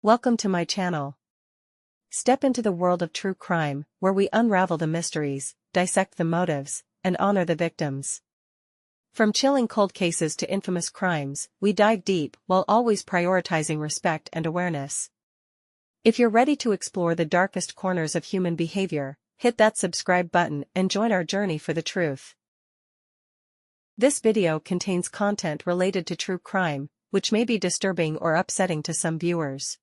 Welcome to my channel. Step into the world of true crime, where we unravel the mysteries, dissect the motives, and honor the victims. From chilling cold cases to infamous crimes, we dive deep while always prioritizing respect and awareness. If you're ready to explore the darkest corners of human behavior, hit that subscribe button and join our journey for the truth. This video contains content related to true crime, which may be disturbing or upsetting to some viewers.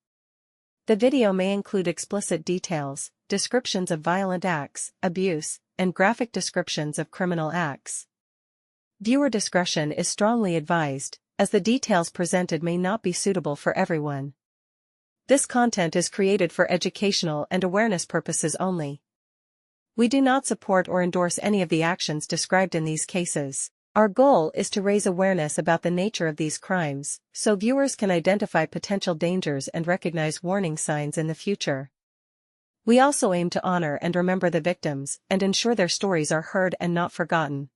The video may include explicit details, descriptions of violent acts, abuse, and graphic descriptions of criminal acts. Viewer discretion is strongly advised, as the details presented may not be suitable for everyone. This content is created for educational and awareness purposes only. We do not support or endorse any of the actions described in these cases. Our goal is to raise awareness about the nature of these crimes, so viewers can identify potential dangers and recognize warning signs in the future. We also aim to honor and remember the victims and ensure their stories are heard and not forgotten.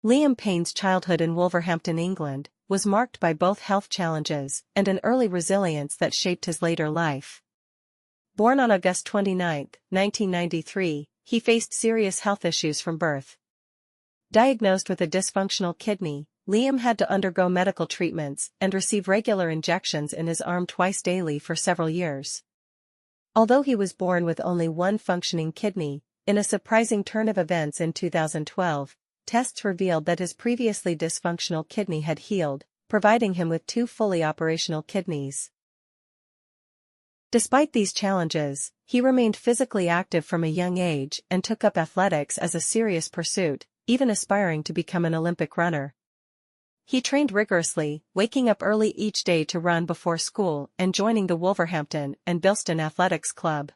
Liam Payne's childhood in Wolverhampton, England, was marked by both health challenges and an early resilience that shaped his later life. Born on August 29, 1993, he faced serious health issues from birth. Diagnosed with a dysfunctional kidney, Liam had to undergo medical treatments and receive regular injections in his arm twice daily for several years. Although he was born with only one functioning kidney, in a surprising turn of events in 2012, tests revealed that his previously dysfunctional kidney had healed, providing him with two fully operational kidneys. Despite these challenges, he remained physically active from a young age and took up athletics as a serious pursuit, even aspiring to become an Olympic runner. He trained rigorously, waking up early each day to run before school and joining the Wolverhampton and Bilston Athletics Club.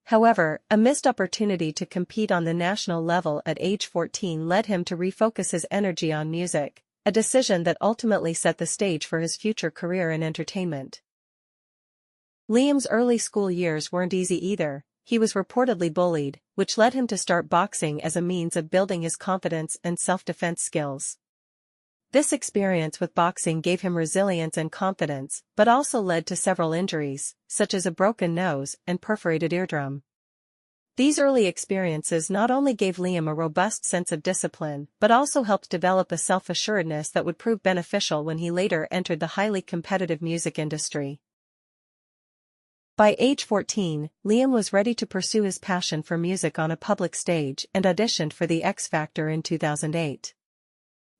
However, a missed opportunity to compete on the national level at age 14 led him to refocus his energy on music, a decision that ultimately set the stage for his future career in entertainment. Liam's early school years weren't easy either. He was reportedly bullied, which led him to start boxing as a means of building his confidence and self-defense skills. This experience with boxing gave him resilience and confidence, but also led to several injuries, such as a broken nose and perforated eardrum. These early experiences not only gave Liam a robust sense of discipline, but also helped develop a self-assuredness that would prove beneficial when he later entered the highly competitive music industry. By age 14, Liam was ready to pursue his passion for music on a public stage and auditioned for the X Factor in 2008.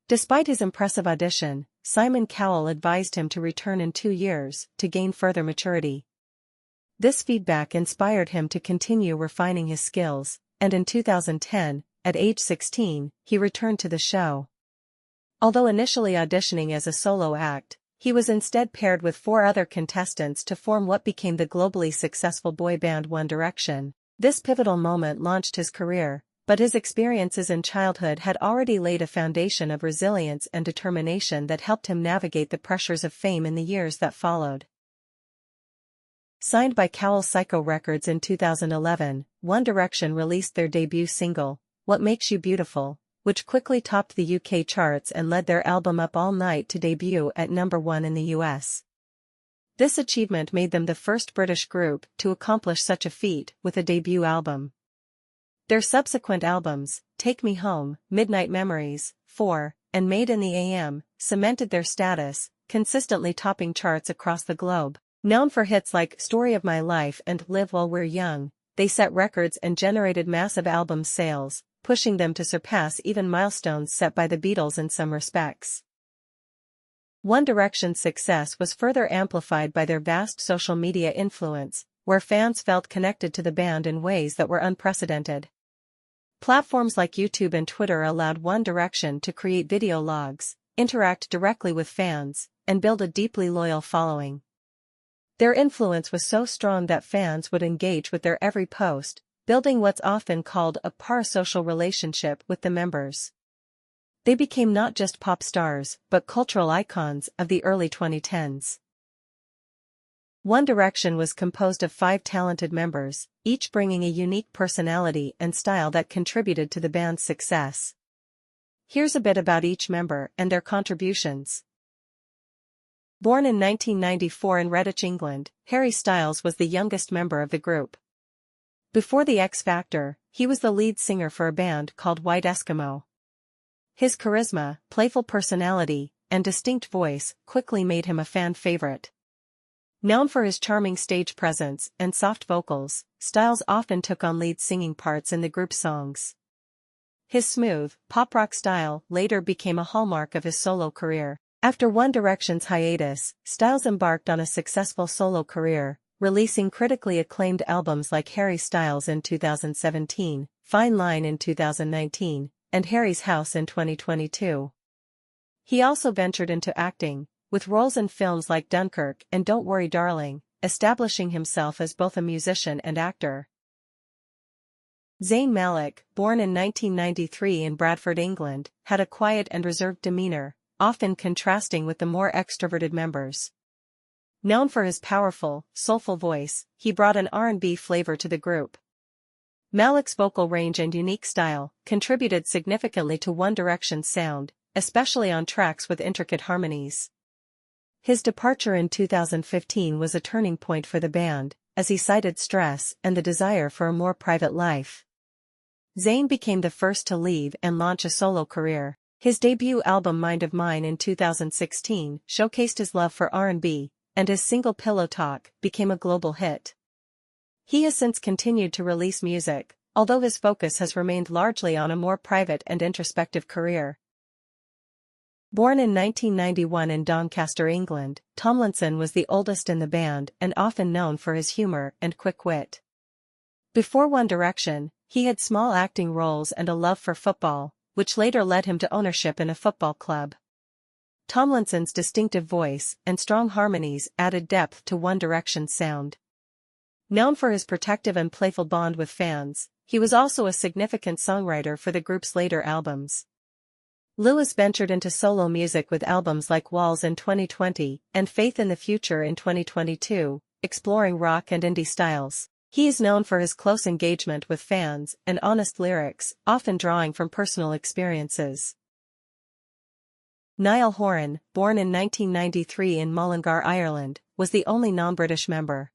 Despite his impressive audition, Simon Cowell advised him to return in 2 years to gain further maturity. This feedback inspired him to continue refining his skills, and in 2010, at age 16, he returned to the show. Although initially auditioning as a solo act, he was instead paired with 4 other contestants to form what became the globally successful boy band One Direction. This pivotal moment launched his career, but his experiences in childhood had already laid a foundation of resilience and determination that helped him navigate the pressures of fame in the years that followed. Signed by Cowell Psycho Records in 2011, One Direction released their debut single, What Makes You Beautiful, which quickly topped the UK charts and led their album Up All Night to debut at number 1 in the US. This achievement made them the first British group to accomplish such a feat with a debut album. Their subsequent albums, Take Me Home, Midnight Memories, 4, and Made in the AM, cemented their status, consistently topping charts across the globe. Known for hits like Story of My Life and Live While We're Young, they set records and generated massive album sales, pushing them to surpass even milestones set by the Beatles in some respects. One Direction's success was further amplified by their vast social media influence, where fans felt connected to the band in ways that were unprecedented. Platforms like YouTube and Twitter allowed One Direction to create video logs, interact directly with fans, and build a deeply loyal following. Their influence was so strong that fans would engage with their every post, building what's often called a parasocial relationship with the members. They became not just pop stars, but cultural icons of the early 2010s. One Direction was composed of 5 talented members, each bringing a unique personality and style that contributed to the band's success. Here's a bit about each member and their contributions. Born in 1994 in Redditch, England, Harry Styles was the youngest member of the group. Before the X Factor, he was the lead singer for a band called White Eskimo. His charisma, playful personality, and distinct voice quickly made him a fan favorite. Known for his charming stage presence and soft vocals, Styles often took on lead singing parts in the group's songs. His smooth, pop-rock style later became a hallmark of his solo career. After One Direction's hiatus, Styles embarked on a successful solo career, releasing critically acclaimed albums like Harry Styles in 2017, Fine Line in 2019, and Harry's House in 2022. He also ventured into acting, with roles in films like Dunkirk and Don't Worry Darling, establishing himself as both a musician and actor. Zayn Malik, born in 1993 in Bradford, England, had a quiet and reserved demeanor, often contrasting with the more extroverted members. Known for his powerful, soulful voice, he brought an R&B flavor to the group. Malik's vocal range and unique style contributed significantly to One Direction's sound, especially on tracks with intricate harmonies. His departure in 2015 was a turning point for the band, as he cited stress and the desire for a more private life. Zayn became the first to leave and launch a solo career. His debut album Mind of Mine in 2016 showcased his love for R&B, and his single Pillow Talk became a global hit. He has since continued to release music, although his focus has remained largely on a more private and introspective career. Born in 1991 in Doncaster, England, Tomlinson was the oldest in the band and often known for his humor and quick wit. Before One Direction, he had small acting roles and a love for football, which later led him to ownership in a football club. Tomlinson's distinctive voice and strong harmonies added depth to One Direction's sound. Known for his protective and playful bond with fans, he was also a significant songwriter for the group's later albums. Lewis ventured into solo music with albums like Walls in 2020 and Faith in the Future in 2022, exploring rock and indie styles. He is known for his close engagement with fans and honest lyrics, often drawing from personal experiences. Niall Horan, born in 1993 in Mullingar, Ireland, was the only non-British member.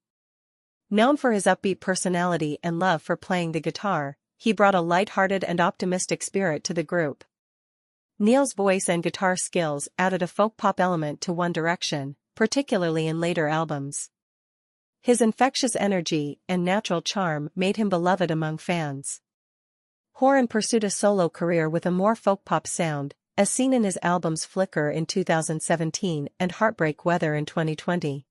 Known for his upbeat personality and love for playing the guitar, he brought a light-hearted and optimistic spirit to the group. Niall's voice and guitar skills added a folk-pop element to One Direction, particularly in later albums. His infectious energy and natural charm made him beloved among fans. Horan pursued a solo career with a more folk-pop sound, as seen in his albums Flicker in 2017 and Heartbreak Weather in 2020.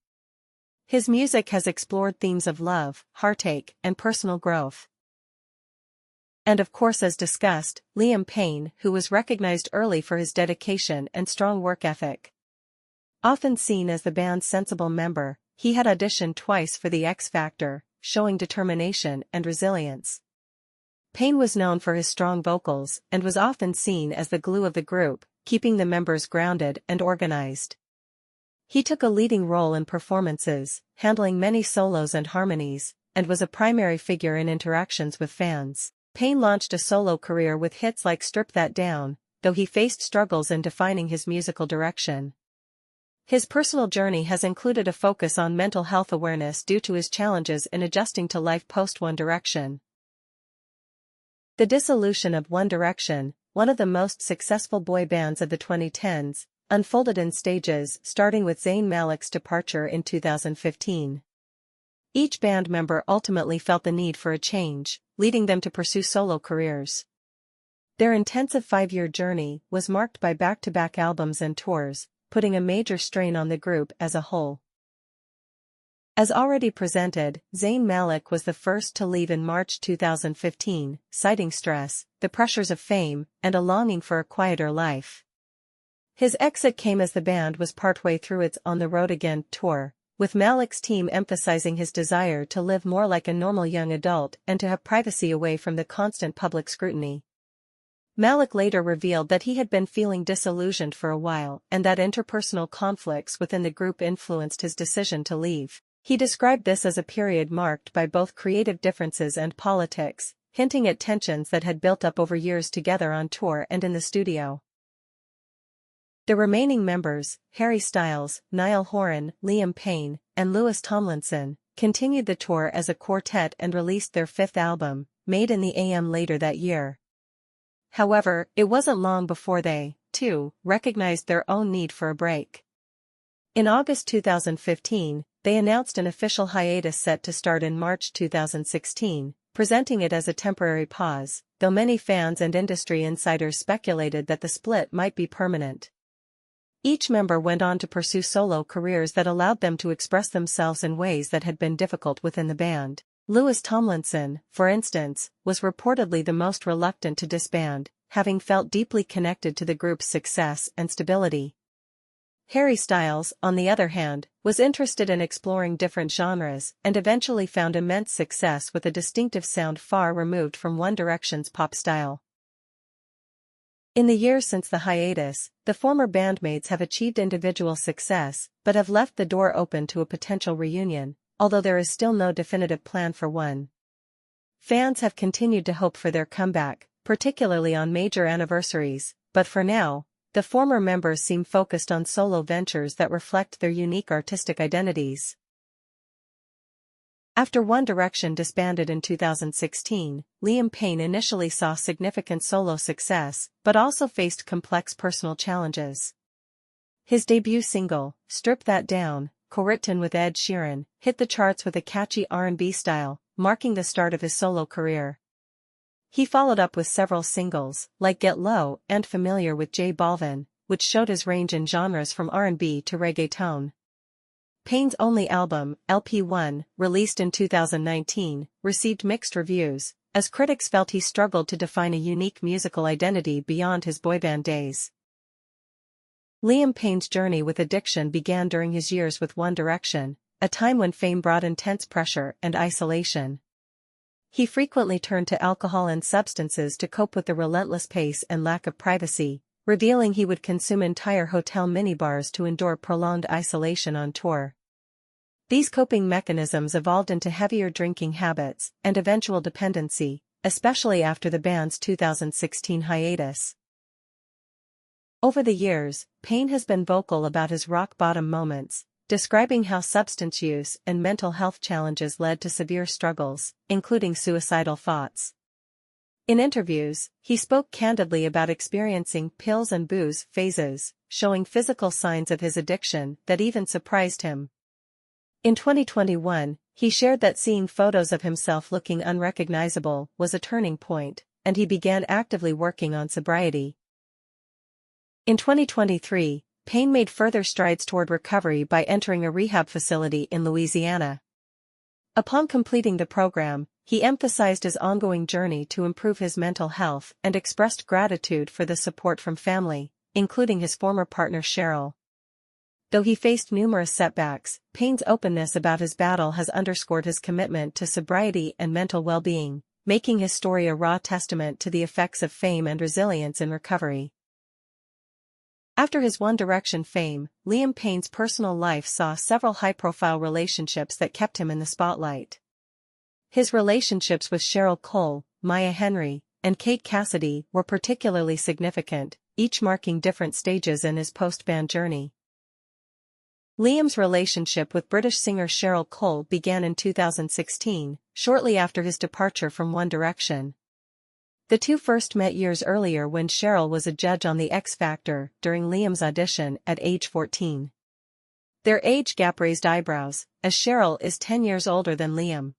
His music has explored themes of love, heartache, and personal growth. And of course, as discussed, Liam Payne, who was recognized early for his dedication and strong work ethic. Often seen as the band's sensible member, he had auditioned twice for the X Factor, showing determination and resilience. Payne was known for his strong vocals and was often seen as the glue of the group, keeping the members grounded and organized. He took a leading role in performances, handling many solos and harmonies, and was a primary figure in interactions with fans. Payne launched a solo career with hits like Strip That Down, though he faced struggles in defining his musical direction. His personal journey has included a focus on mental health awareness due to his challenges in adjusting to life post-One Direction. The dissolution of One Direction, one of the most successful boy bands of the 2010s, unfolded in stages, starting with Zayn Malik's departure in 2015. Each band member ultimately felt the need for a change, leading them to pursue solo careers. Their intensive 5-year journey was marked by back-to-back albums and tours, putting a major strain on the group as a whole. As already presented, Zayn Malik was the first to leave in March 2015, citing stress, the pressures of fame, and a longing for a quieter life. His exit came as the band was partway through its On the Road Again tour, with Malik's team emphasizing his desire to live more like a normal young adult and to have privacy away from the constant public scrutiny. Malik later revealed that he had been feeling disillusioned for a while and that interpersonal conflicts within the group influenced his decision to leave. He described this as a period marked by both creative differences and politics, hinting at tensions that had built up over years together on tour and in the studio. The remaining members, Harry Styles, Niall Horan, Liam Payne, and Louis Tomlinson, continued the tour as a quartet and released their fifth album, Made in the AM, later that year. However, it wasn't long before they, too, recognized their own need for a break. In August 2015, they announced an official hiatus set to start in March 2016, presenting it as a temporary pause, though many fans and industry insiders speculated that the split might be permanent. Each member went on to pursue solo careers that allowed them to express themselves in ways that had been difficult within the band. Louis Tomlinson, for instance, was reportedly the most reluctant to disband, having felt deeply connected to the group's success and stability. Harry Styles, on the other hand, was interested in exploring different genres and eventually found immense success with a distinctive sound far removed from One Direction's pop style. In the years since the hiatus, the former bandmates have achieved individual success, but have left the door open to a potential reunion, although there is still no definitive plan for one. Fans have continued to hope for their comeback, particularly on major anniversaries, but for now, the former members seem focused on solo ventures that reflect their unique artistic identities. After One Direction disbanded in 2016, Liam Payne initially saw significant solo success, but also faced complex personal challenges. His debut single, Strip That Down, co-written with Ed Sheeran, hit the charts with a catchy R&B style, marking the start of his solo career. He followed up with several singles, like Get Low and Familiar with J Balvin, which showed his range in genres from R&B to reggaeton. Payne's only album, LP1, released in 2019, received mixed reviews, as critics felt he struggled to define a unique musical identity beyond his boyband days. Liam Payne's journey with addiction began during his years with One Direction, a time when fame brought intense pressure and isolation. He frequently turned to alcohol and substances to cope with the relentless pace and lack of privacy, revealing he would consume entire hotel minibars to endure prolonged isolation on tour. These coping mechanisms evolved into heavier drinking habits and eventual dependency, especially after the band's 2016 hiatus. Over the years, Payne has been vocal about his rock-bottom moments, describing how substance use and mental health challenges led to severe struggles, including suicidal thoughts. In interviews, he spoke candidly about experiencing pills and booze phases, showing physical signs of his addiction that even surprised him. In 2021, he shared that seeing photos of himself looking unrecognizable was a turning point, and he began actively working on sobriety. In 2023, Payne made further strides toward recovery by entering a rehab facility in Louisiana. Upon completing the program, he emphasized his ongoing journey to improve his mental health and expressed gratitude for the support from family, including his former partner Cheryl. Though he faced numerous setbacks, Payne's openness about his battle has underscored his commitment to sobriety and mental well-being, making his story a raw testament to the effects of fame and resilience in recovery. After his One Direction fame, Liam Payne's personal life saw several high-profile relationships that kept him in the spotlight. His relationships with Cheryl Cole, Maya Henry, and Kate Cassidy were particularly significant, each marking different stages in his post-band journey. Liam's relationship with British singer Cheryl Cole began in 2016, shortly after his departure from One Direction. The two first met years earlier when Cheryl was a judge on The X Factor during Liam's audition at age 14. Their age gap raised eyebrows, as Cheryl is 10 years older than Liam.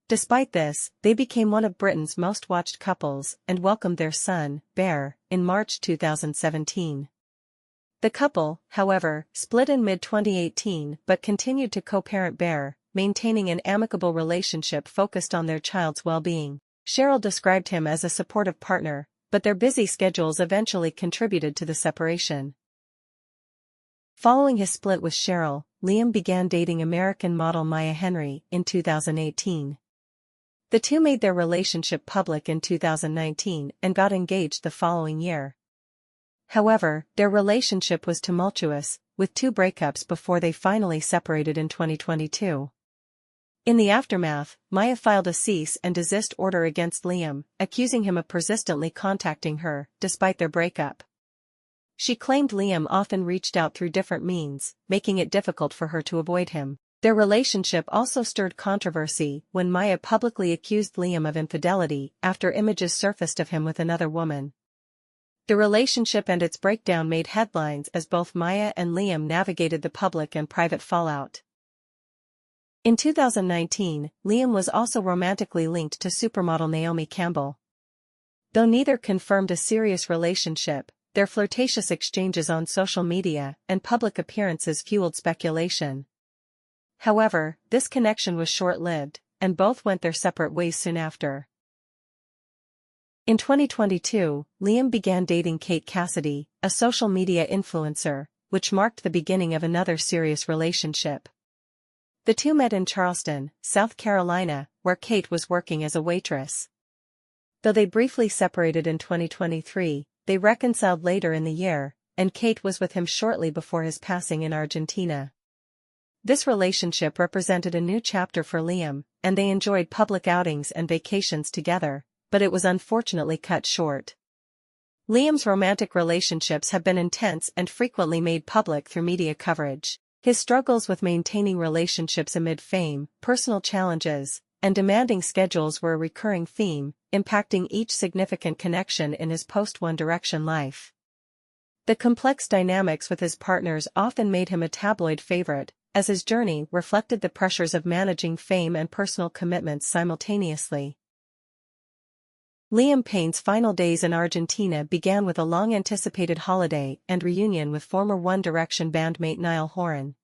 Despite this, they became one of Britain's most watched couples and welcomed their son, Bear, in March 2017. The couple, however, split in mid-2018 but continued to co-parent Bear, maintaining an amicable relationship focused on their child's well-being. Cheryl described him as a supportive partner, but their busy schedules eventually contributed to the separation. Following his split with Cheryl, Liam began dating American model Maya Henry in 2018. The two made their relationship public in 2019 and got engaged the following year. However, their relationship was tumultuous, with 2 breakups before they finally separated in 2022. In the aftermath, Maya filed a cease and desist order against Liam, accusing him of persistently contacting her, despite their breakup. She claimed Liam often reached out through different means, making it difficult for her to avoid him. Their relationship also stirred controversy when Maya publicly accused Liam of infidelity after images surfaced of him with another woman. The relationship and its breakdown made headlines as both Maya and Liam navigated the public and private fallout. In 2019, Liam was also romantically linked to supermodel Naomi Campbell. Though neither confirmed a serious relationship, their flirtatious exchanges on social media and public appearances fueled speculation. However, this connection was short-lived, and both went their separate ways soon after. In 2022, Liam began dating Kate Cassidy, a social media influencer, which marked the beginning of another serious relationship. The two met in Charleston, South Carolina, where Kate was working as a waitress. Though they briefly separated in 2023, they reconciled later in the year, and Kate was with him shortly before his passing in Argentina. This relationship represented a new chapter for Liam, and they enjoyed public outings and vacations together, but it was unfortunately cut short. Liam's romantic relationships have been intense and frequently made public through media coverage. His struggles with maintaining relationships amid fame, personal challenges, and demanding schedules were a recurring theme, impacting each significant connection in his post-One Direction life. The complex dynamics with his partners often made him a tabloid favorite, as his journey reflected the pressures of managing fame and personal commitments simultaneously. Liam Payne's final days in Argentina began with a long-anticipated holiday and reunion with former One Direction bandmate Niall Horan.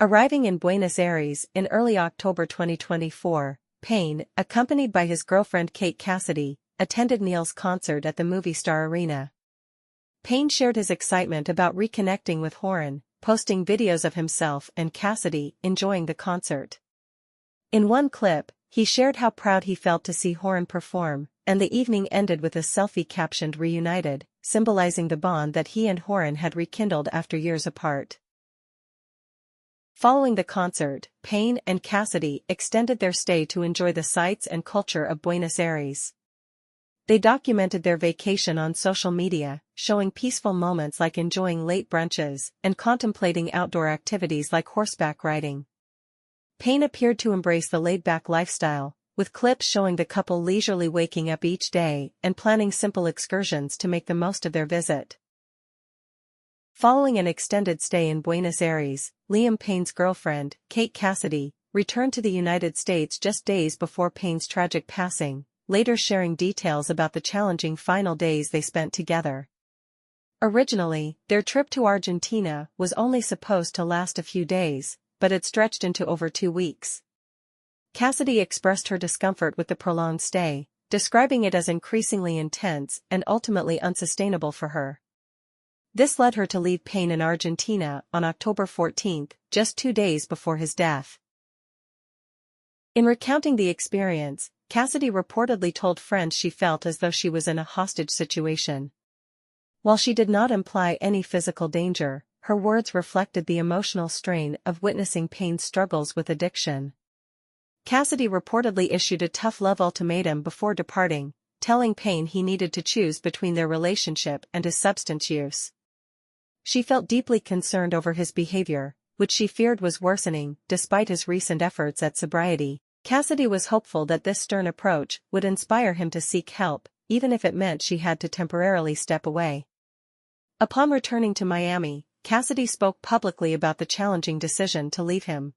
Arriving in Buenos Aires in early October 2024, Payne, accompanied by his girlfriend Kate Cassidy, attended Niall's concert at the Movistar Arena. Payne shared his excitement about reconnecting with Horan, posting videos of himself and Cassidy enjoying the concert. In one clip, he shared how proud he felt to see Horan perform, and the evening ended with a selfie captioned "Reunited," symbolizing the bond that he and Horan had rekindled after years apart. Following the concert, Payne and Cassidy extended their stay to enjoy the sights and culture of Buenos Aires. They documented their vacation on social media, showing peaceful moments like enjoying late brunches and contemplating outdoor activities like horseback riding. Payne appeared to embrace the laid-back lifestyle, with clips showing the couple leisurely waking up each day and planning simple excursions to make the most of their visit. Following an extended stay in Buenos Aires, Liam Payne's girlfriend, Kate Cassidy, returned to the United States just days before Payne's tragic passing, later sharing details about the challenging final days they spent together. Originally, their trip to Argentina was only supposed to last a few days, but it stretched into over 2 weeks. Cassidy expressed her discomfort with the prolonged stay, describing it as increasingly intense and ultimately unsustainable for her. This led her to leave Payne in Argentina on October 14, just 2 days before his death. In recounting the experience, Cassidy reportedly told friends she felt as though she was in a hostage situation. While she did not imply any physical danger, her words reflected the emotional strain of witnessing Payne's struggles with addiction. Cassidy reportedly issued a tough love ultimatum before departing, telling Payne he needed to choose between their relationship and his substance use. She felt deeply concerned over his behavior, which she feared was worsening despite his recent efforts at sobriety. Cassidy was hopeful that this stern approach would inspire him to seek help, even if it meant she had to temporarily step away. Upon returning to Miami, Cassidy spoke publicly about the challenging decision to leave him.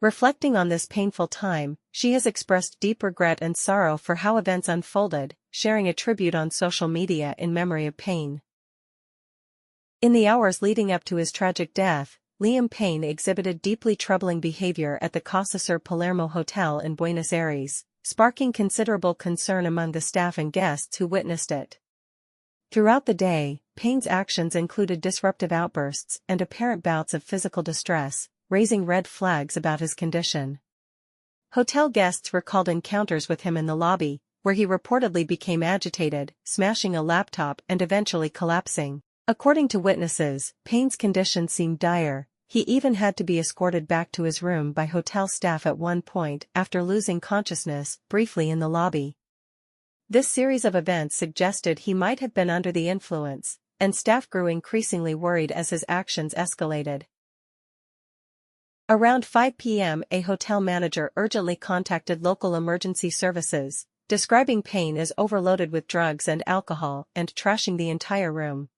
Reflecting on this painful time, she has expressed deep regret and sorrow for how events unfolded, sharing a tribute on social media in memory of Payne. In the hours leading up to his tragic death, Liam Payne exhibited deeply troubling behavior at the CasaSur Palermo Hotel in Buenos Aires, sparking considerable concern among the staff and guests who witnessed it. Throughout the day, Payne's actions included disruptive outbursts and apparent bouts of physical distress, raising red flags about his condition. Hotel guests recalled encounters with him in the lobby, where he reportedly became agitated, smashing a laptop and eventually collapsing. According to witnesses, Payne's condition seemed dire. He even had to be escorted back to his room by hotel staff at one point after losing consciousness briefly in the lobby. This series of events suggested he might have been under the influence, and staff grew increasingly worried as his actions escalated. Around 5 p.m., a hotel manager urgently contacted local emergency services, describing Payne as overloaded with drugs and alcohol and trashing the entire room.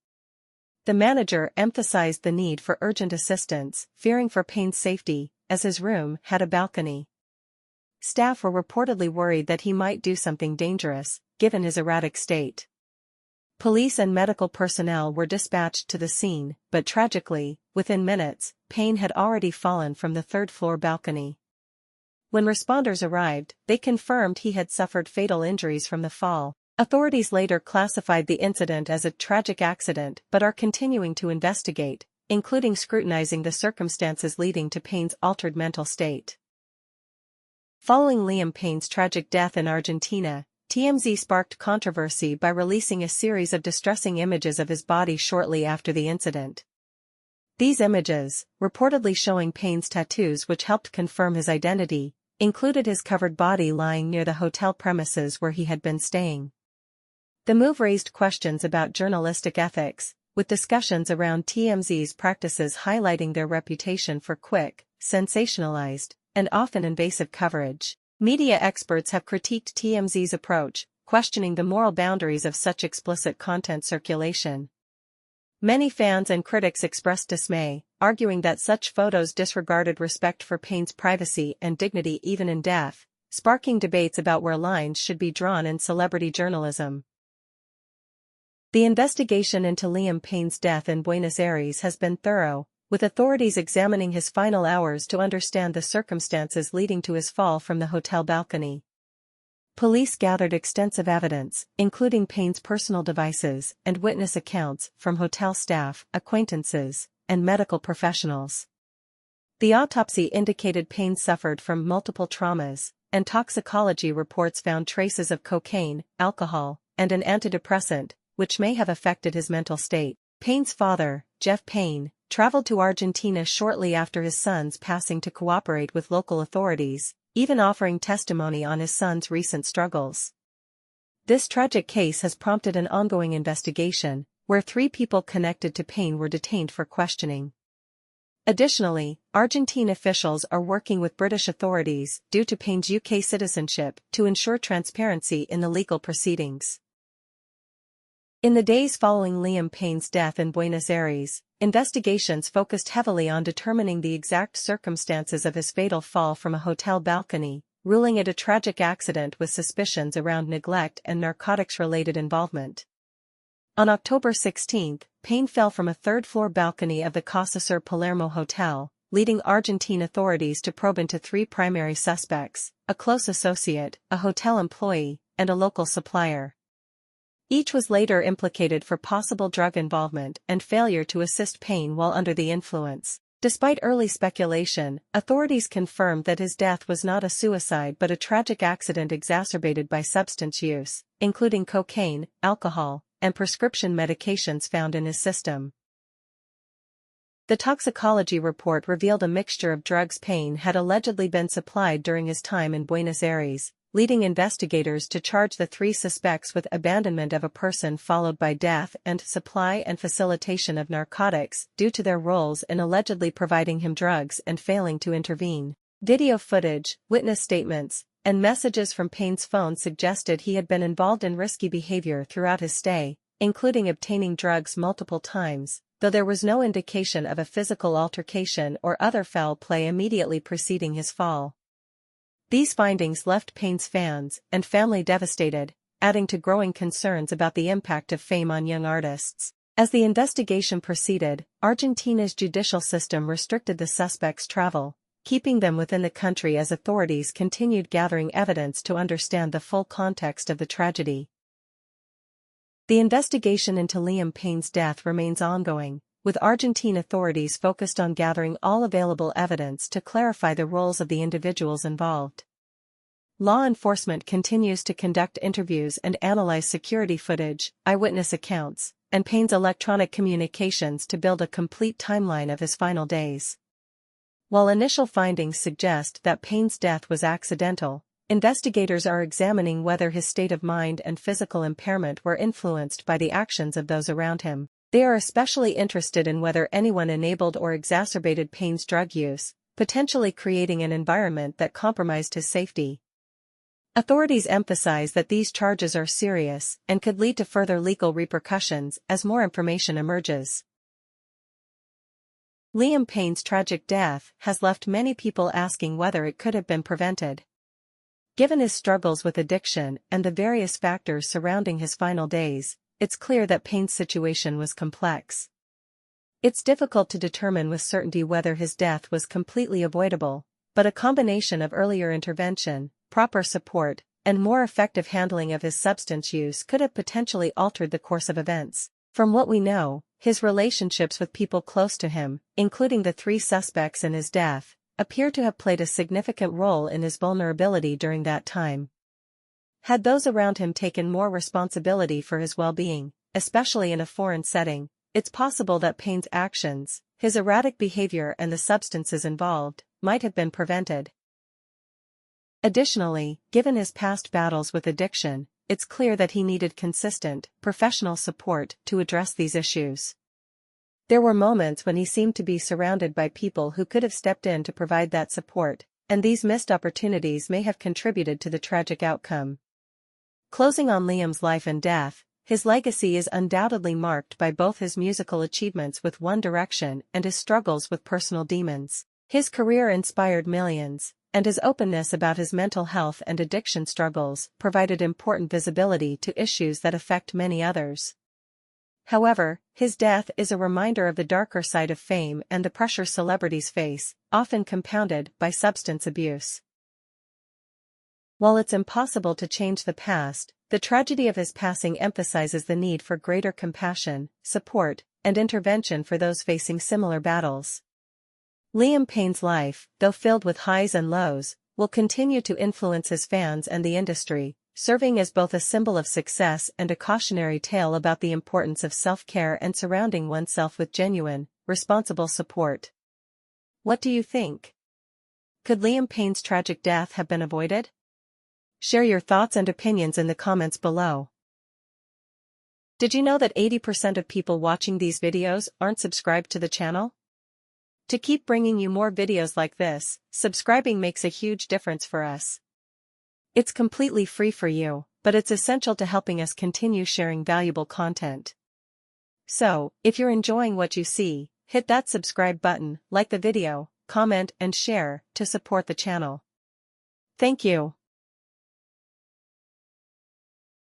The manager emphasized the need for urgent assistance, fearing for Payne's safety, as his room had a balcony. Staff were reportedly worried that he might do something dangerous, given his erratic state. Police and medical personnel were dispatched to the scene, but tragically, within minutes, Payne had already fallen from the third-floor balcony. When responders arrived, they confirmed he had suffered fatal injuries from the fall. Authorities later classified the incident as a tragic accident but are continuing to investigate, including scrutinizing the circumstances leading to Payne's altered mental state. Following Liam Payne's tragic death in Argentina, TMZ sparked controversy by releasing a series of distressing images of his body shortly after the incident. These images, reportedly showing Payne's tattoos which helped confirm his identity, included his covered body lying near the hotel premises where he had been staying. The move raised questions about journalistic ethics, with discussions around TMZ's practices highlighting their reputation for quick, sensationalized, and often invasive coverage. Media experts have critiqued TMZ's approach, questioning the moral boundaries of such explicit content circulation. Many fans and critics expressed dismay, arguing that such photos disregarded respect for Payne's privacy and dignity even in death, sparking debates about where lines should be drawn in celebrity journalism. The investigation into Liam Payne's death in Buenos Aires has been thorough, with authorities examining his final hours to understand the circumstances leading to his fall from the hotel balcony. Police gathered extensive evidence, including Payne's personal devices and witness accounts from hotel staff, acquaintances, and medical professionals. The autopsy indicated Payne suffered from multiple traumas, and toxicology reports found traces of cocaine, alcohol, and an antidepressant, which may have affected his mental state. Payne's father, Jeff Payne, traveled to Argentina shortly after his son's passing to cooperate with local authorities, even offering testimony on his son's recent struggles. This tragic case has prompted an ongoing investigation, where 3 people connected to Payne were detained for questioning. Additionally, Argentine officials are working with British authorities due to Payne's UK citizenship to ensure transparency in the legal proceedings. In the days following Liam Payne's death in Buenos Aires, investigations focused heavily on determining the exact circumstances of his fatal fall from a hotel balcony, ruling it a tragic accident with suspicions around neglect and narcotics-related involvement. On October 16, Payne fell from a third-floor balcony of the CasaSur Palermo hotel, leading Argentine authorities to probe into 3 primary suspects: a close associate, a hotel employee, and a local supplier. Each was later implicated for possible drug involvement and failure to assist Payne while under the influence. Despite early speculation, authorities confirmed that his death was not a suicide but a tragic accident exacerbated by substance use, including cocaine, alcohol, and prescription medications found in his system. The toxicology report revealed a mixture of drugs Payne had allegedly been supplied during his time in Buenos Aires, leading investigators to charge the 3 suspects with abandonment of a person followed by death and supply and facilitation of narcotics due to their roles in allegedly providing him drugs and failing to intervene. Video footage, witness statements, and messages from Payne's phone suggested he had been involved in risky behavior throughout his stay, including obtaining drugs multiple times, though there was no indication of a physical altercation or other foul play immediately preceding his fall. These findings left Payne's fans and family devastated, adding to growing concerns about the impact of fame on young artists. As the investigation proceeded, Argentina's judicial system restricted the suspects' travel, keeping them within the country as authorities continued gathering evidence to understand the full context of the tragedy. The investigation into Liam Payne's death remains ongoing, with Argentine authorities focused on gathering all available evidence to clarify the roles of the individuals involved. Law enforcement continues to conduct interviews and analyze security footage, eyewitness accounts, and Payne's electronic communications to build a complete timeline of his final days. While initial findings suggest that Payne's death was accidental, investigators are examining whether his state of mind and physical impairment were influenced by the actions of those around him. They are especially interested in whether anyone enabled or exacerbated Payne's drug use, potentially creating an environment that compromised his safety. Authorities emphasize that these charges are serious and could lead to further legal repercussions as more information emerges. Liam Payne's tragic death has left many people asking whether it could have been prevented. Given his struggles with addiction and the various factors surrounding his final days, it's clear that Payne's situation was complex. It's difficult to determine with certainty whether his death was completely avoidable, but a combination of earlier intervention, proper support, and more effective handling of his substance use could have potentially altered the course of events. From what we know, his relationships with people close to him, including the 3 suspects in his death, appear to have played a significant role in his vulnerability during that time. Had those around him taken more responsibility for his well-being, especially in a foreign setting, it's possible that Payne's actions, his erratic behavior and the substances involved, might have been prevented. Additionally, given his past battles with addiction, it's clear that he needed consistent, professional support to address these issues. There were moments when he seemed to be surrounded by people who could have stepped in to provide that support, and these missed opportunities may have contributed to the tragic outcome. Closing on Liam's life and death, his legacy is undoubtedly marked by both his musical achievements with One Direction and his struggles with personal demons. His career inspired millions, and his openness about his mental health and addiction struggles provided important visibility to issues that affect many others. However, his death is a reminder of the darker side of fame and the pressure celebrities face, often compounded by substance abuse. While it's impossible to change the past, the tragedy of his passing emphasizes the need for greater compassion, support, and intervention for those facing similar battles. Liam Payne's life, though filled with highs and lows, will continue to influence his fans and the industry, serving as both a symbol of success and a cautionary tale about the importance of self-care and surrounding oneself with genuine, responsible support. What do you think? Could Liam Payne's tragic death have been avoided? Share your thoughts and opinions in the comments below. Did you know that 80% of people watching these videos aren't subscribed to the channel? To keep bringing you more videos like this, subscribing makes a huge difference for us. It's completely free for you, but it's essential to helping us continue sharing valuable content. So, if you're enjoying what you see, hit that subscribe button, like the video, comment and share to support the channel. Thank you.